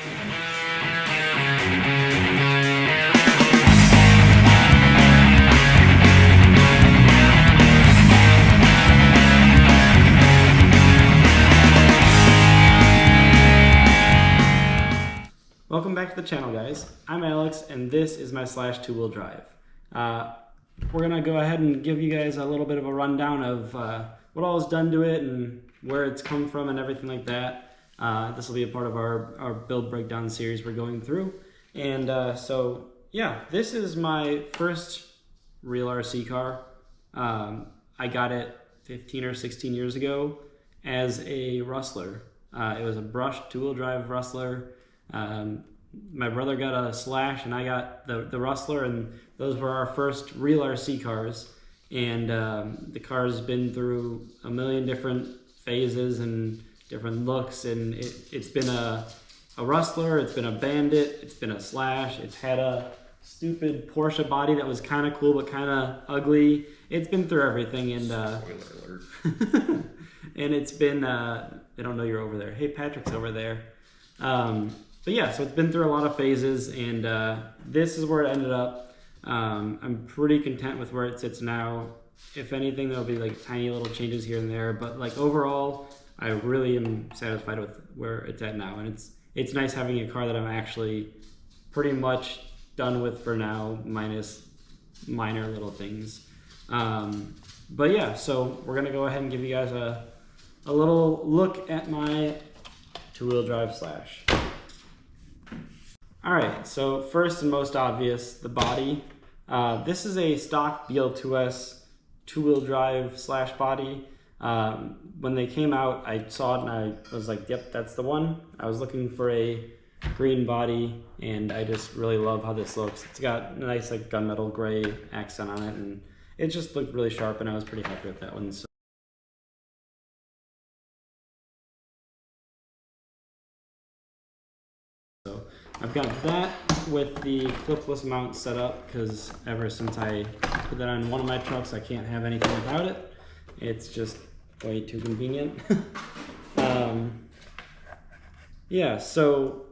Welcome back to the channel, guys. I'm Alex, and this is my Slash two-wheel drive. We're gonna go ahead and give you guys a little bit of a rundown of what all is done to it and where it's come from and everything like that. This will be a part of our build breakdown series we're going through. And so yeah, this is my first real RC car. I got it 15 or 16 years ago as a Rustler. It was a brushed two-wheel drive Rustler. My brother got a Slash and I got the Rustler, and those were our first real RC cars. And the car's been through a million different phases and different looks, and it's been a Rustler, it's been a Bandit, it's been a Slash, it's had a stupid Porsche body that was kind of cool but kind of ugly. It's been through everything, and spoiler alert. And it's been they don't know you're over there. Hey, Patrick's over there. But yeah, so it's been through a lot of phases, and this is where it ended up. I'm pretty content with where it sits now. If anything, there'll be like tiny little changes here and there, but like overall, I really am satisfied with where it's at now. And it's nice having a car that I'm actually pretty much done with for now, minus minor little things. But yeah, so we're gonna go ahead and give you guys a little look at my two-wheel drive Slash. All right, so first and most obvious, the body. This is a stock BL2S two-wheel drive Slash body. When they came out, I saw it and I was like, yep, that's the one. I was looking for a green body, and I just really love how this looks. It's got a nice like gunmetal gray accent on it, and it just looked really sharp, and I was pretty happy with that one. So I've got that with the clipless mount set up, because ever since I put that on one of my trucks, I can't have anything without it. It's just way too convenient. Yeah, so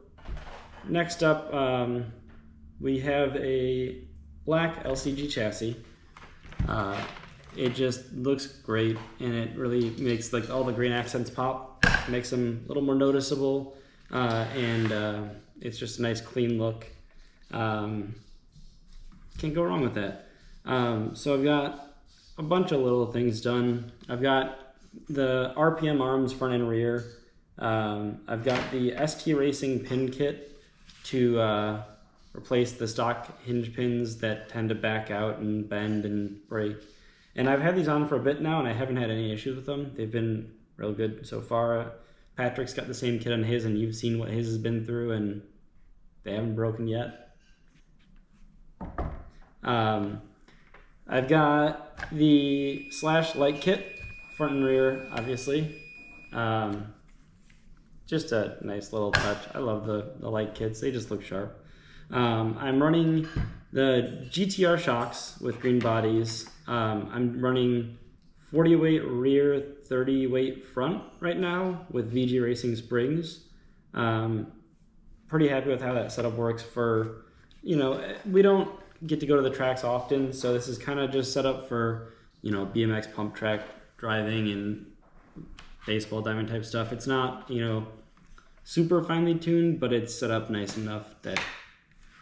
next up, we have a black LCG chassis. It just looks great, and it really makes like all the green accents pop, makes them a little more noticeable. And it's just a nice clean look. Can't go wrong with that. So I've got a bunch of little things done. I've got the RPM arms front and rear. I've got the ST Racing pin kit to replace the stock hinge pins that tend to back out and bend and break. And I've had these on for a bit now, and I haven't had any issues with them. They've been real good so far. Patrick's got the same kit on his, and you've seen what his has been through, and they haven't broken yet. I've got the Slash light kit, front and rear, obviously. Just a nice little touch. I love the light kits. They just look sharp. I'm running the GTR shocks with green bodies. I'm running 40 weight rear, 30 weight front right now with VG Racing springs. Pretty happy with how that setup works for, you know, we don't get to go to the tracks often, so this is kind of just set up for, you know, BMX pump track driving and baseball diamond type stuff. It's not, you know, super finely tuned, but it's set up nice enough that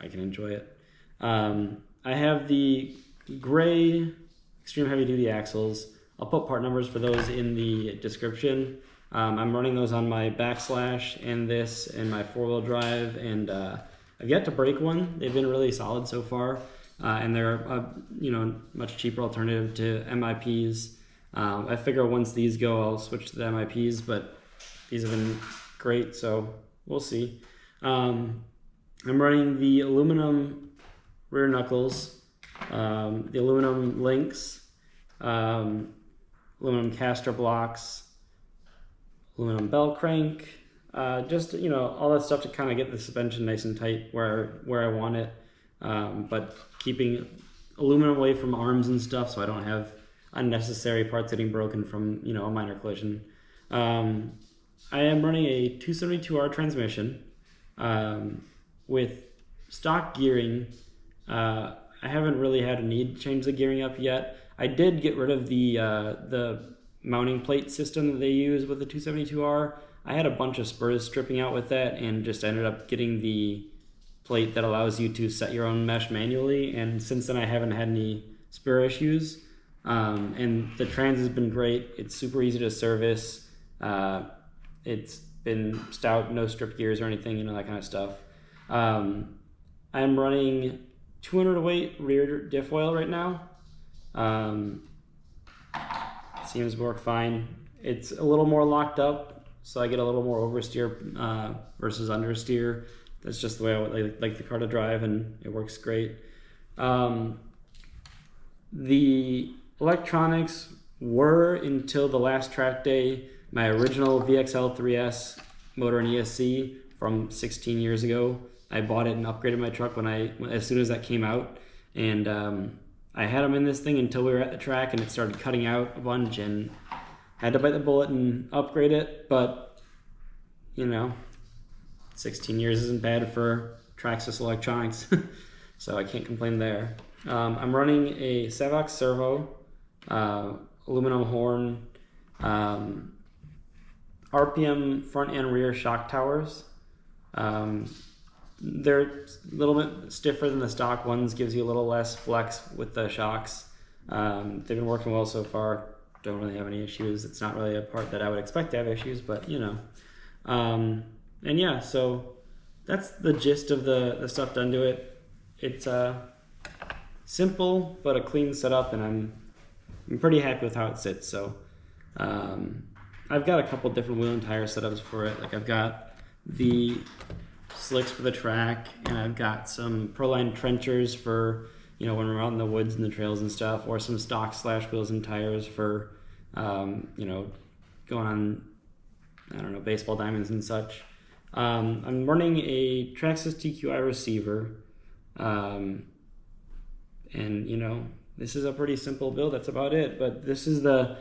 I can enjoy it. I have the gray extreme heavy duty axles. I'll put part numbers for those in the description. I'm running those on my back Slash and this and my four-wheel drive, and I've yet to break one. They've been really solid so far, and they're a, you know, much cheaper alternative to MIPs. I figure once these go, I'll switch to the MIPs, but these have been great, so we'll see. I'm running the aluminum rear knuckles, the aluminum links, aluminum caster blocks, aluminum bell crank, just, you know, all that stuff to kind of get the suspension nice and tight where I want it, but keeping aluminum away from arms and stuff so I don't have unnecessary parts getting broken from, you know, a minor collision. I am running a 272R transmission. With stock gearing, I haven't really had a need to change the gearing up yet. I did get rid of the mounting plate system that they use with the 272R. I had a bunch of spurs stripping out with that and just ended up getting the plate that allows you to set your own mesh manually, and since then I haven't had any spur issues. And the trans has been great. It's super easy to service. It's been stout, no strip gears or anything, you know, that kind of stuff. I'm running 200 weight rear diff oil right now. Seems to work fine. It's a little more locked up, so I get a little more oversteer versus understeer. That's just the way I would like the car to drive, and it works great. The electronics were, until the last track day, my original VXL3S motor and ESC from 16 years ago. I bought it and upgraded my truck as soon as that came out, and I had them in this thing until we were at the track, and it started cutting out a bunch, and had to bite the bullet and upgrade it. But you know, 16 years isn't bad for Traxxas electronics, so I can't complain there. I'm running a Savox servo, aluminum horn, RPM front and rear shock towers. They're a little bit stiffer than the stock ones, gives you a little less flex with the shocks. They've been working well so far, don't really have any issues. It's not really a part that I would expect to have issues, but you know. And yeah, so that's the gist of the stuff done to it. It's simple, but a clean setup, and I'm pretty happy with how it sits. So I've got a couple different wheel and tire setups for it. Like I've got the slicks for the track, and I've got some Proline trenchers for, you know, when we're out in the woods and the trails and stuff, or some stock / wheels and tires for, you know, going on, I don't know, baseball diamonds and such. I'm running a Traxxas TQI receiver, and you know, this is a pretty simple build. That's about it. But this is the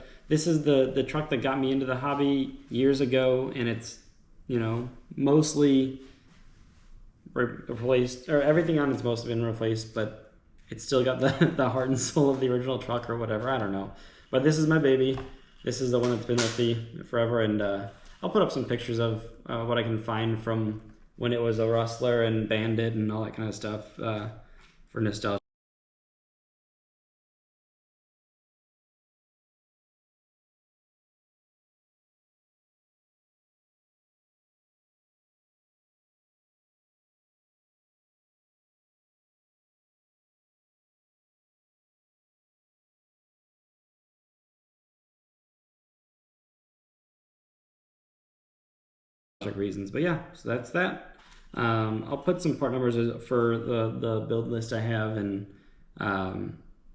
truck that got me into the hobby years ago, and it's, you know, mostly replaced, or everything on it's mostly been replaced, but it's still got the heart and soul of the original truck or whatever. I don't know. But this is my baby. This is the one that's been with me forever, and I'll put up some pictures of what I can find from when it was a Rustler and Bandit and all that kind of stuff for nostalgia reasons. But yeah, so that's that. I'll put some part numbers for the build list I have, and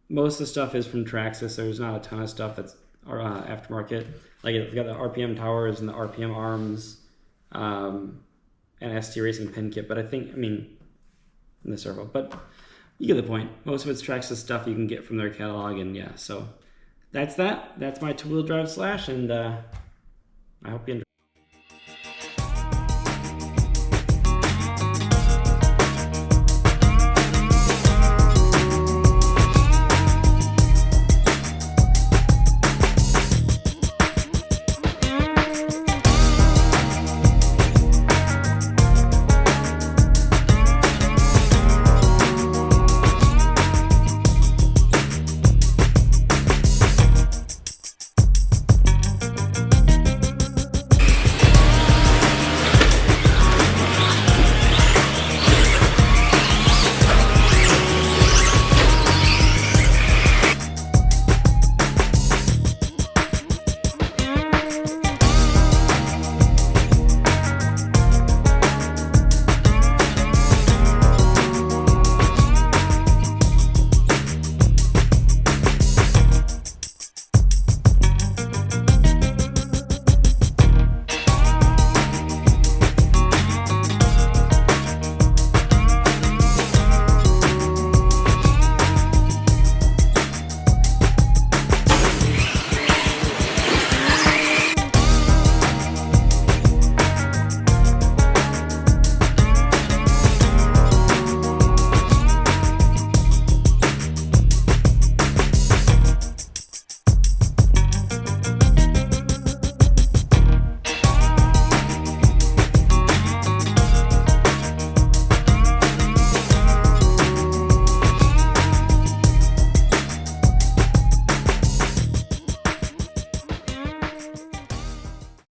most of the stuff is from Traxxas. There's not a ton of stuff that's aftermarket. Like I've got the RPM towers and the RPM arms, and ST Racing pin kit. But I mean, in the servo. But you get the point. Most of it's Traxxas stuff you can get from their catalog, and yeah. So that's that. That's my two-wheel drive slash, and I hope you enjoy.